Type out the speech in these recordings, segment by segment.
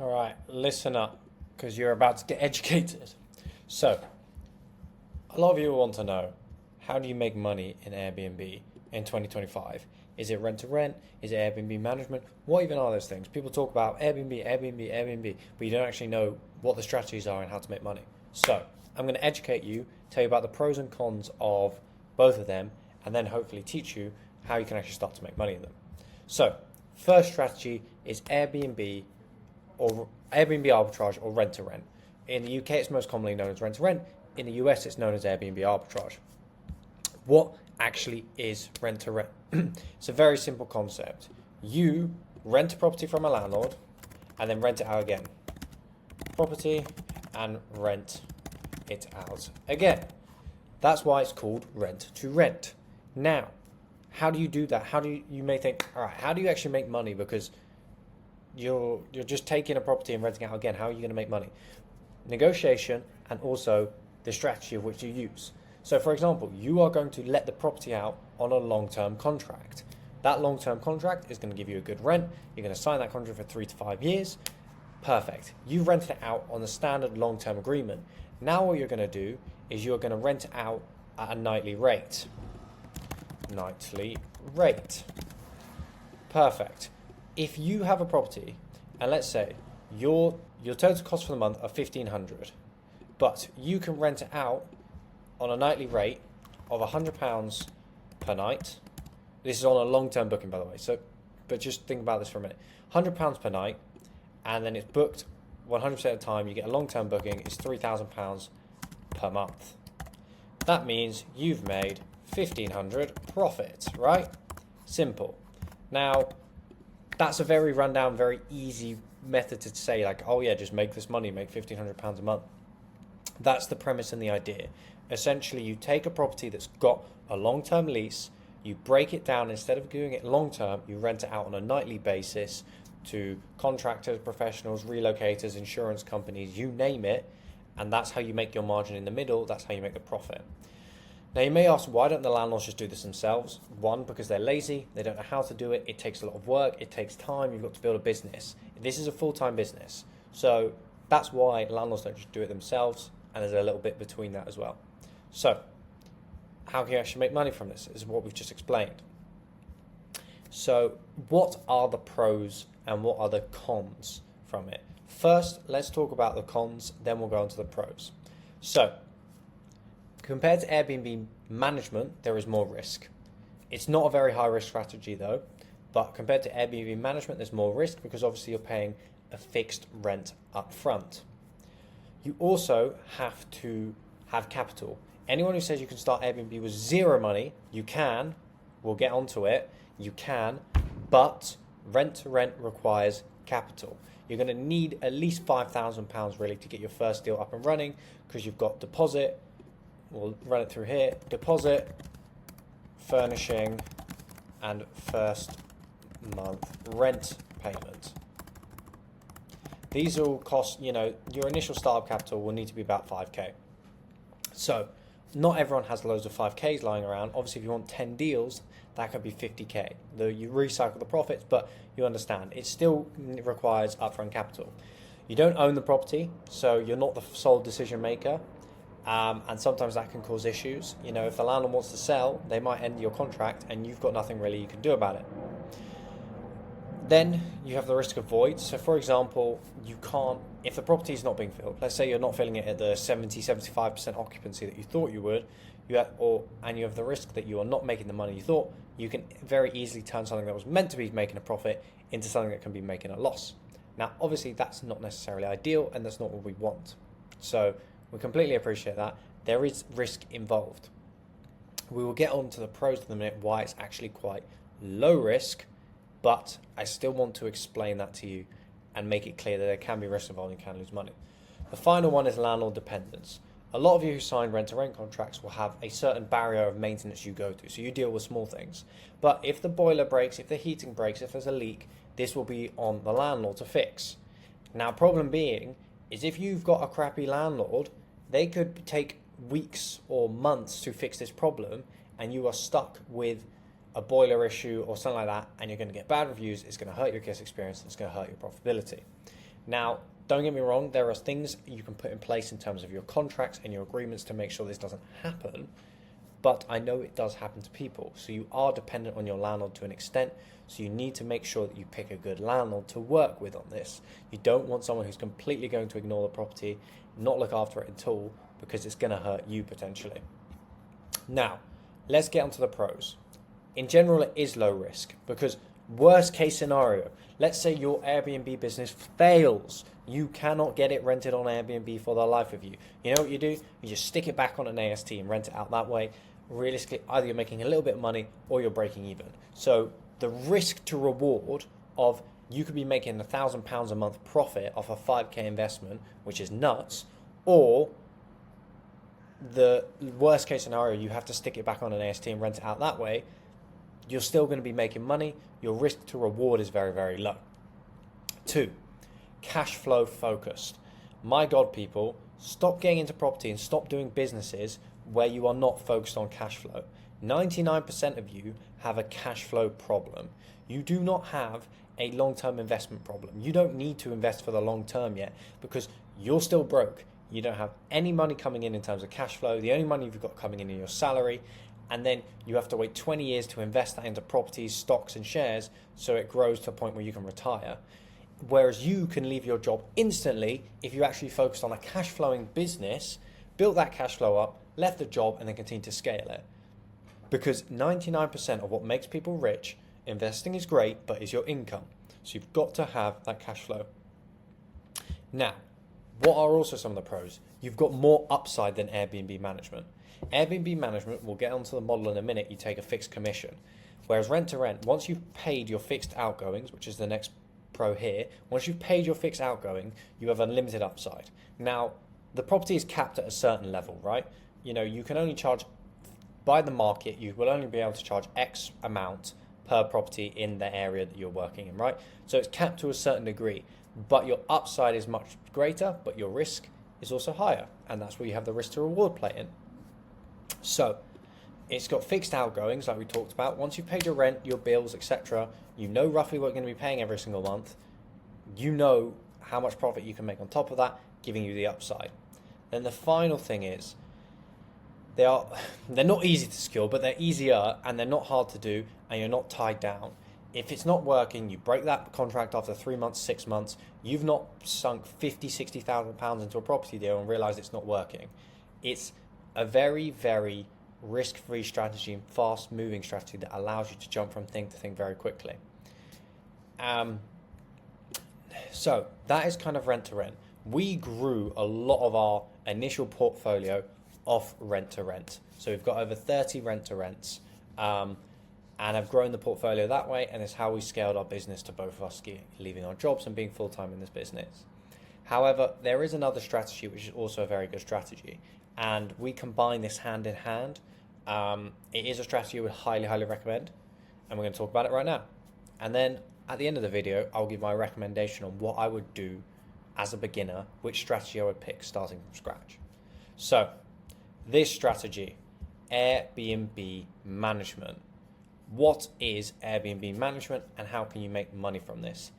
All right, listen up, because you're about to get educated. So, a lot of you want to know, how do you make money in Airbnb in 2025? Is it rent to rent? Is it Airbnb management? What even are those things? People talk about Airbnb, but you don't actually know what the strategies are and how to make money. So, I'm going to educate you, tell you about the pros and cons of both of them, and then hopefully teach you how you can actually start to make money in them. So, first strategy is Airbnb or Airbnb arbitrage or rent to rent. In the UK, it's most commonly known as rent to rent. In the US, it's known as Airbnb arbitrage. What actually is rent to rent? It's a very simple concept. You rent a property from a landlord and then rent it out again. Property and rent it out again. That's why it's called rent to rent. Now, how do you do that? You may think, all right, how do you actually make money? Because you're just taking a property and renting it out again. How are you going to make money? Negotiation and also the strategy of which you use. So, for example, you are going to let the property out on a long-term contract. That long-term contract is going to give you a good rent. You're going to sign that contract for 3 to 5 years. Perfect. You've rented it out on a standard long-term agreement. Now what you're going to do is you're going to rent it out at a nightly rate. Nightly rate. Perfect. If you have a property, and let's say your total cost for the month are $1,500, but you can rent it out on a nightly rate of £100 per night. This is on a long-term booking, by the way. So, but just think about this for a minute. £100 per night, and then it's booked 100% of the time. You get a long-term booking. It's £3,000 per month. That means you've made $1,500 profit, right? Simple. Now, that's a very rundown, very easy method to say, like, oh yeah, just make this money, make £1,500 a month. That's the premise and the idea. Essentially, you take a property that's got a long-term lease, you break it down. Instead of doing it long-term, you rent it out on a nightly basis to contractors, professionals, relocators, insurance companies, you name it, and that's how you make your margin in the middle. That's how you make the profit. Now, you may ask, why don't the landlords just do this themselves? One, because they're lazy, they don't know how to do it, it takes a lot of work, it takes time, you've got to build a business. This is a full-time business, so that's why landlords don't just do it themselves, and there's a little bit between that as well. So, how can you actually make money from this? Is what we've just explained. So, what are the pros and what are the cons from it? First, let's talk about the cons, then we'll go on to the pros. So, compared to Airbnb management, there is more risk. It's not a very high risk strategy though, but compared to Airbnb management, there's more risk because obviously you're paying a fixed rent up front. You also have to have capital. Anyone who says you can start Airbnb with zero money, you can, we'll get onto it, you can, but rent to rent requires capital. You're going to need at least £5,000 really to get your first deal up and running because you've got deposit. We'll run it through here. Deposit, furnishing, and first month rent payment. These all cost, your initial startup capital will need to be about 5k. So, not everyone has loads of 5ks lying around. Obviously, if you want 10 deals, that could be 50k. Though you recycle the profits, but you understand, it still requires upfront capital. You don't own the property, so you're not the sole decision maker. And sometimes that can cause issues. If the landlord wants to sell, they might end your contract and you've got nothing really you can do about it. Then you have the risk of voids. So for example, you can't, if the property is not being filled, let's say you're not filling it at the 70-75% occupancy that you thought you would, and you have the risk that you are not making the money you thought, you can very easily turn something that was meant to be making a profit into something that can be making a loss. Now, obviously that's not necessarily ideal and that's not what we want. So we completely appreciate that. There is risk involved. We will get on to the pros in a minute, why it's actually quite low risk, but I still want to explain that to you and make it clear that there can be risk involved and you can lose money. The final one is landlord dependence. A lot of you who sign rent-to-rent contracts will have a certain barrier of maintenance you go through, so you deal with small things. But if the boiler breaks, if the heating breaks, if there's a leak, this will be on the landlord to fix. Now, problem being is if you've got a crappy landlord, they could take weeks or months to fix this problem and you are stuck with a boiler issue or something like that and you're going to get bad reviews. It's going to hurt your guest experience. It's going to hurt your profitability. Now, don't get me wrong, there are things you can put in place in terms of your contracts and your agreements to make sure this doesn't happen, but I know it does happen to people. So you are dependent on your landlord to an extent, so you need to make sure that you pick a good landlord to work with on this. You don't want someone who's completely going to ignore the property, not look after it at all, because it's going to hurt you potentially. Now, let's get onto the pros. In general, it is low risk because worst case scenario, let's say your Airbnb business fails. You cannot get it rented on Airbnb for the life of you. You know what you do? You just stick it back on an AST and rent it out that way. Realistically, either you're making a little bit of money or you're breaking even. So the risk to reward of you could be making £1,000 a month profit off a 5k investment, which is nuts, or the worst case scenario, you have to stick it back on an AST and rent it out that way, you're still going to be making money. Your risk to reward is very, very low. 2, cash flow focused. My God, people, stop getting into property and stop doing businesses where you are not focused on cash flow. 99% of you have a cash flow problem. You do not have a long-term investment problem. You don't need to invest for the long term yet because you're still broke. You don't have any money coming in terms of cash flow. The only money you've got coming in is your salary. And then you have to wait 20 years to invest that into properties, stocks and shares so it grows to a point where you can retire. Whereas you can leave your job instantly if you actually focused on a cash flowing business, built that cash flow up, left the job and then continue to scale it. Because 99% of what makes people rich, investing is great, but is your income. So you've got to have that cash flow. Now, what are also some of the pros? You've got more upside than Airbnb management. Airbnb management, we'll get onto the model in a minute, you take a fixed commission. Whereas rent to rent, once you've paid your fixed outgoings, which is the next pro here, once you've paid your fixed outgoing, you have unlimited upside. Now, the property is capped at a certain level, right? You know, you can only charge, by the market, you will only be able to charge X amount per property in the area that you're working in, right? So it's capped to a certain degree, but your upside is much greater, but your risk is also higher. And that's where you have the risk to reward play in. So it's got fixed outgoings like we talked about. Once you've paid your rent, your bills, etc., you know roughly what you're going to be paying every single month. You know how much profit you can make on top of that, giving you the upside. Then the final thing is they're not easy to secure, but they're easier and they're not hard to do and you're not tied down. If it's not working, you break that contract after 3 months, 6 months, you've not sunk £50,000-60,000 into a property deal and realised it's not working. It's a very, very risk-free strategy and fast-moving strategy that allows you to jump from thing to thing very quickly. So that is kind of rent to rent. We grew a lot of our initial portfolio off rent to rent. So we've got over 30 rent to rents and have grown the portfolio that way, and it's how we scaled our business to both of us leaving our jobs and being full-time in this business. However, there is another strategy which is also a very good strategy, and we combine this hand in hand. It is a strategy we would highly, highly recommend, and we're going to talk about it right now. And then at the end of the video, I'll give my recommendation on what I would do as a beginner, which strategy I would pick starting from scratch. So this strategy, Airbnb management. What is Airbnb management and how can you make money from this?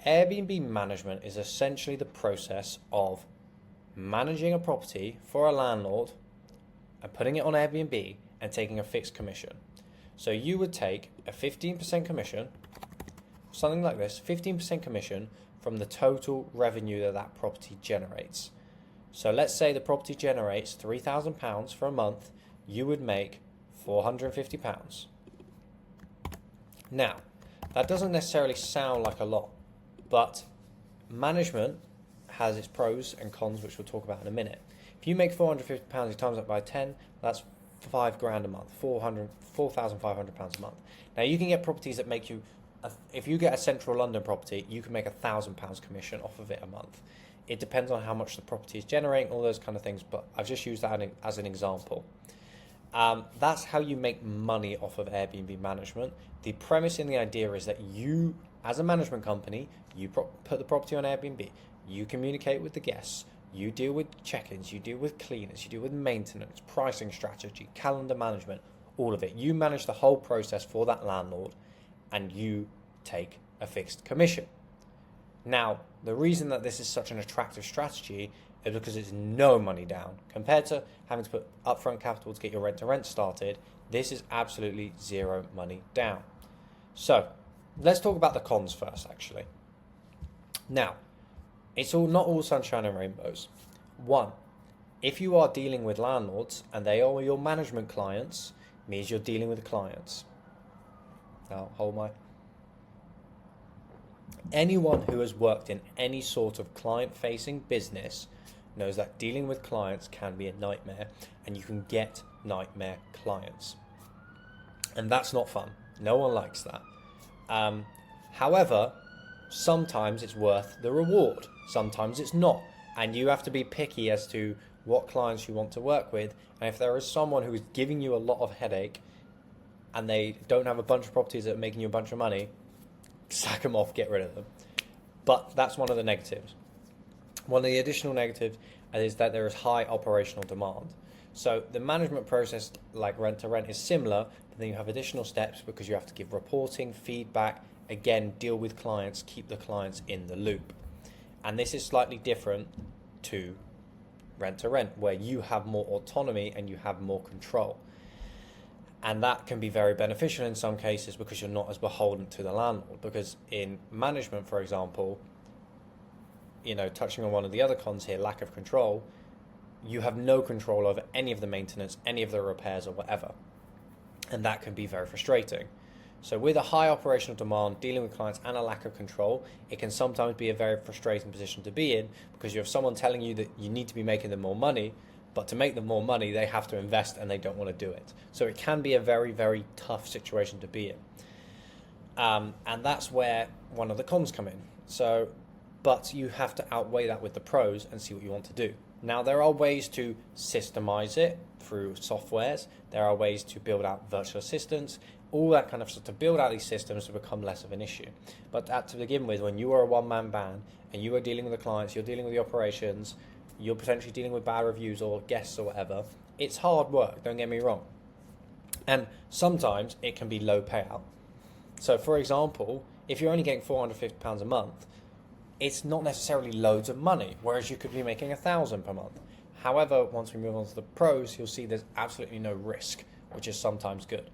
Airbnb management is essentially the process of managing a property for a landlord and putting it on Airbnb and taking a fixed commission. So you would take a 15% commission, something like this, 15% commission from the total revenue that that property generates. So let's say the property generates £3,000 for a month, you would make £450. Now, that doesn't necessarily sound like a lot, but management has its pros and cons, which we'll talk about in a minute. If you make £450, you times that by 10, that's £5,000 a month, £4,500 a month. Now you can get properties that make you, if you get a central London property, you can make £1,000 commission off of it a month. It depends on how much the property is generating, all those kind of things, but I've just used that as an example. That's how you make money off of Airbnb management. The premise and the idea is that you, as a management company, you put the property on Airbnb, you communicate with the guests, you deal with check-ins, you deal with cleaners, you deal with maintenance, pricing strategy, calendar management, all of it. You manage the whole process for that landlord and you take a fixed commission. Now, The reason that this is such an attractive strategy is because it's no money down. Compared to having to put upfront capital to get your rent to rent started, this is absolutely zero money down. So let's talk about the cons first, actually. Now, it's not all sunshine and rainbows. One, if you are dealing with landlords and they are your management clients, means you're dealing with clients. Now, anyone who has worked in any sort of client-facing business knows that dealing with clients can be a nightmare, and you can get nightmare clients. And that's not fun. No one likes that. However, sometimes it's worth the reward. Sometimes it's not. And you have to be picky as to what clients you want to work with. And if there is someone who is giving you a lot of headache and they don't have a bunch of properties that are making you a bunch of money, sack them off, get rid of them. But that's one of the negatives. One of the additional negatives is that there is high operational demand. So the management process, like rent to rent, is similar, but then you have additional steps because you have to give reporting, feedback, again, deal with clients, keep the clients in the loop. And this is slightly different to rent to rent, where you have more autonomy and you have more control. And that can be very beneficial in some cases because you're not as beholden to the landlord. Because in management, for example, touching on one of the other cons here, lack of control, you have no control over any of the maintenance, any of the repairs or whatever. And that can be very frustrating. So with a high operational demand, dealing with clients and a lack of control, it can sometimes be a very frustrating position to be in because you have someone telling you that you need to be making them more money, but to make them more money, they have to invest and they don't want to do it. So it can be a very, very tough situation to be in. And that's where one of the cons come in. But you have to outweigh that with the pros and see what you want to do. Now, there are ways to systemize it through softwares. There are ways to build out virtual assistants, all that kind of stuff, to build out these systems to become less of an issue. But to begin with, when you are a one-man band and you are dealing with the clients, you're dealing with the operations, you're potentially dealing with bad reviews or guests or whatever, it's hard work, don't get me wrong. And sometimes it can be low payout. So, for example, if you're only getting £450 a month, it's not necessarily loads of money, whereas you could be making £1,000 per month. However, once we move on to the pros, you'll see there's absolutely no risk, which is sometimes good.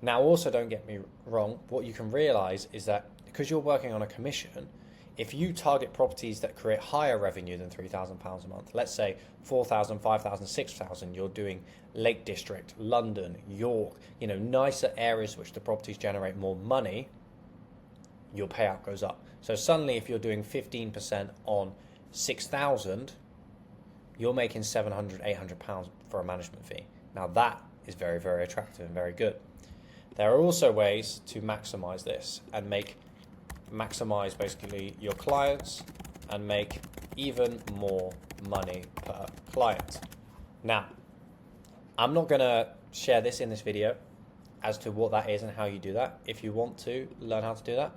Now, also, don't get me wrong, what you can realize is that because you're working on a commission, if you target properties that create higher revenue than £3,000 a month, let's say 4,000, 5,000, 6,000, you're doing Lake District, London, York, nicer areas which the properties generate more money, your payout goes up. So suddenly, if you're doing 15% on 6,000, you're making £700, £800 for a management fee. Now that is very, very attractive and very good. There are also ways to maximize this and maximize basically your clients and make even more money per client. Now, I'm not going to share this in this video as to what that is and how you do that. If you want to learn how to do that,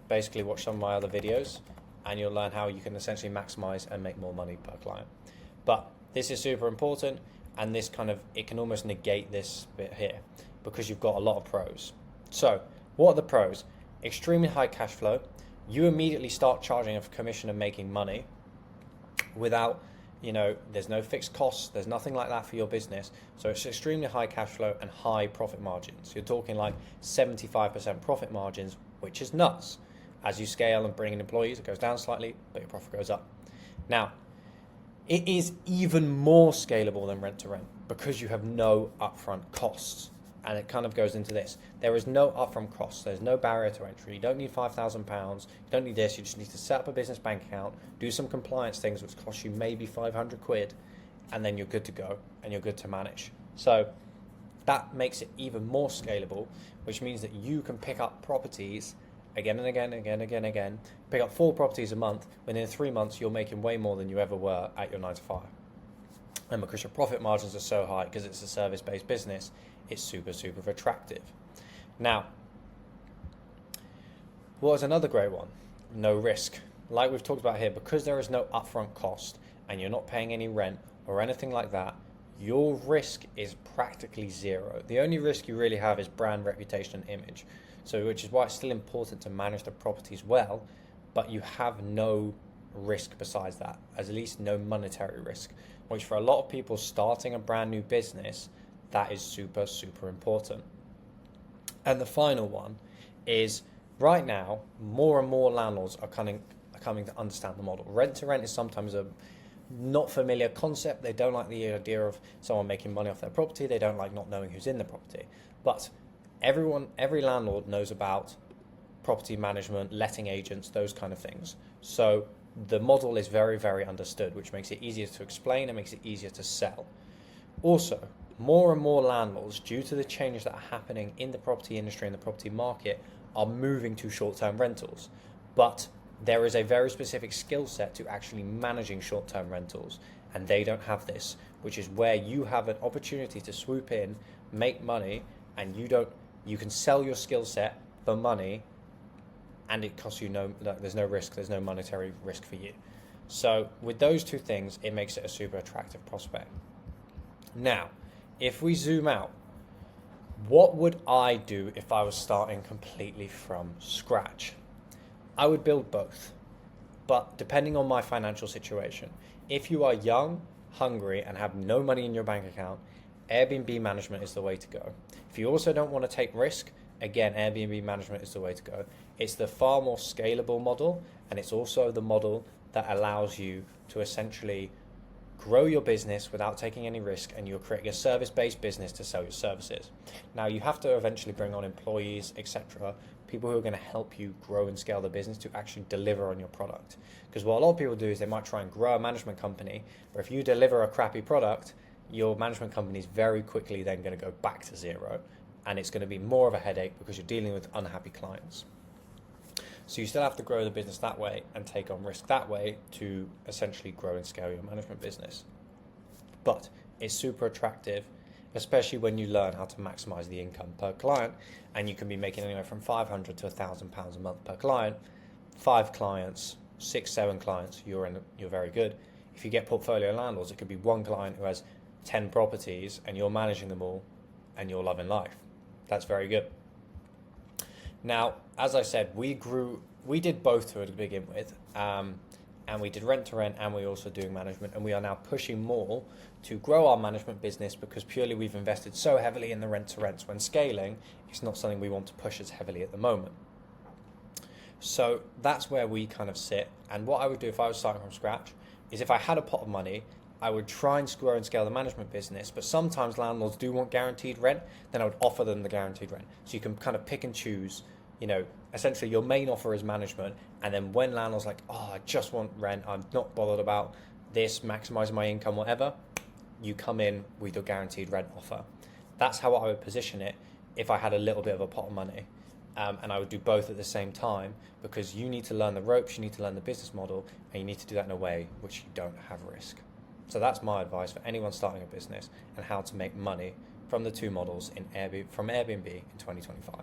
basically watch some of my other videos and you'll learn how you can essentially maximize and make more money per client. But this is super important, and it can almost negate this bit here because you've got a lot of pros. So what are the pros? Extremely high cash flow. You immediately start charging a commission and making money without, there's no fixed costs, there's nothing like that for your business. So it's extremely high cash flow and high profit margins. You're talking like 75% profit margins, which is nuts. As you scale and bring in employees, it goes down slightly, but your profit goes up. Now, it is even more scalable than rent to rent because you have no upfront costs. And it kind of goes into this. There is no upfront costs. There's no barrier to entry. You don't need £5,000. You don't need this. You just need to set up a business bank account, do some compliance things which cost you maybe £500, and then you're good to go and you're good to manage. So that makes it even more scalable, which means that you can pick up properties again and again, pick up 4 properties a month. Within 3 months, you're making way more than you ever were at your 9 to 5. And because your profit margins are so high, because it's a service-based business, it's super, super attractive. Now, what is another great one? No risk. Like we've talked about here, because there is no upfront cost and you're not paying any rent or anything like that, your risk is practically zero. The only risk you really have is brand, reputation, and image. So, which is why it's still important to manage the properties well, but you have no risk besides that, at least no monetary risk, which for a lot of people starting a brand new business, that is super, super important. And the final one is, right now, more and more landlords are coming to understand the model. Rent to rent is sometimes a not familiar concept. They don't like the idea of someone making money off their property. They don't like not knowing who's in the property. But every landlord knows about property management, letting agents, those kind of things. So the model is very, very understood, which makes it easier to explain and makes it easier to sell. Also, more and more landlords, due to the changes that are happening in the property industry and the property market, are moving to short-term rentals. But there is a very specific skill set to actually managing short-term rentals, and they don't have this, which is where you have an opportunity to swoop in, make money, and you can sell your skill set for money, and it costs you there's no risk, there's no monetary risk for you. So with those two things, it makes it a super attractive prospect. Now, if we zoom out, what would I do if I was starting completely from scratch? I would build both, but depending on my financial situation. If you are young, hungry, and have no money in your bank account, Airbnb management is the way to go. If you also don't want to take risk, again, Airbnb management is the way to go. It's the far more scalable model, and it's also the model that allows you to essentially grow your business without taking any risk, and you're creating a service-based business to sell your services. Now, you have to eventually bring on employees, etc., people who are going to help you grow and scale the business to actually deliver on your product. Because what a lot of people do is they might try and grow a management company, but if you deliver a crappy product, your management company is very quickly then going to go back to zero, and it's going to be more of a headache because you're dealing with unhappy clients. So you still have to grow the business that way and take on risk that way to essentially grow and scale your management business. But it's super attractive, especially when you learn how to maximize the income per client, and you can be making anywhere from £500 to £1,000 a month per client. 5 clients, 6, 7 clients, you're very good. If you get portfolio landlords, it could be one client who has 10 properties and you're managing them all and you're loving life. That's very good. Now, as I said, we did both to begin with, and we did rent to rent, and we're also doing management, and we are now pushing more to grow our management business because purely we've invested so heavily in the rent to rents. When scaling, it's not something we want to push as heavily at the moment. So that's where we kind of sit. And what I would do if I was starting from scratch is, if I had a pot of money, I would try and grow and scale the management business, but sometimes landlords do want guaranteed rent, then I would offer them the guaranteed rent. So you can kind of pick and choose, essentially your main offer is management, and then when landlord's like, oh, I just want rent, I'm not bothered about this, maximizing my income, whatever, you come in with your guaranteed rent offer. That's how I would position it if I had a little bit of a pot of money. And I would do both at the same time, because you need to learn the ropes, you need to learn the business model, and you need to do that in a way which you don't have risk. So that's my advice for anyone starting a business and how to make money from the two models from Airbnb in 2025.